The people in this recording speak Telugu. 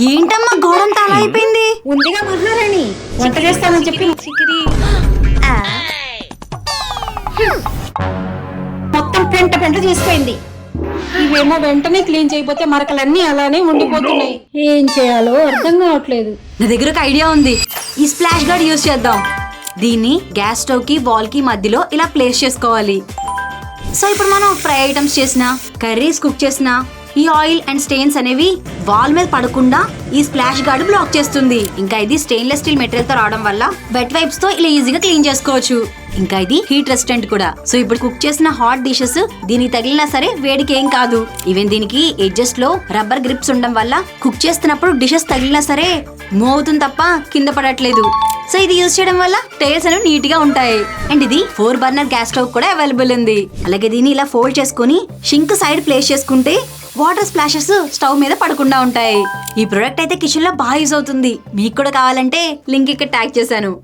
ఏంటమ్మా గోడంతా అలా అయిపోయింది? ఉందిగా మహారాణి, వంట చేస్తానని చెప్పి చికిరి మొత్తం పెంట చేసిపోయింది. ఇవేమో వెంటనే క్లీన్ చేయకపోతే మరకలన్నీ అలానే ఉండిపోతున్నాయి. ఏం చేయాలో అర్థం కావట్లేదు. నా దగ్గర ఒక ఐడియా ఉంది. ఈ స్ప్లాష్ గార్డ్ యూజ్ చేద్దాం. దీన్ని గ్యాస్ స్టవ్ కి వాల్ కి మధ్యలో ఇలా ప్లేస్ చేసుకోవాలి. సో ఇప్పుడు మనం ఫ్రై ఐటమ్స్ చేసినా, కర్రీస్ కుక్ చేసినా ఈ ఆయిల్ అండ్ స్టెయిన్స్ అనేవి వాల్ మీద పడకుండా ఈ స్ప్లాష్ గార్డ్ బ్లాక్ చేస్తుంది. ఇంకా ఇది స్టెయిన్లెస్ స్టీల్ మెటీరియల్ తో రావడం వల్ల వెట్ వైప్స్ తో ఇలా ఈజీగా క్లీన్ చేసుకోవచ్చు. ఇంకా ఇది హీట్ రెసిస్టెంట్ కూడా. సో ఇప్పుడు కుక్ చేసిన హాట్ డిషెస్ దీనికి తగిలినా సరే వేడికి ఏం కాదు. ఈవెన్ దీనికి ఎడ్జెస్ లో రబ్బర్ గ్రిప్స్ ఉండడం వల్ల కుక్ చేస్తున్నప్పుడు డిషెస్ తగిలినా సరే మూవ్ అవుతుంది తప్ప కింద పడట్లేదు. సో ఇది యూజ్ చేయడం వల్ల టైల్స్ అనేవి నీట్ గా ఉంటాయి. అండ్ ఇది 4 బర్నర్ గ్యాస్ స్టవ్ కూడా అవైలబుల్ ఉంది. అలాగే దీన్ని ఇలా ఫోల్డ్ చేసుకుని షింక్ సైడ్ ప్లేస్ చేసుకుంటే వాటర్ స్ప్లాషెస్ స్టవ్ మీద పడకుండా ఉంటాయి. ఈ ప్రొడక్ట్ అయితే కిచెన్ లో బాగా యూజ్ అవుతుంది. మీకు కూడా కావాలంటే లింక్ ఇక్కడ ట్యాగ్ చేశాను.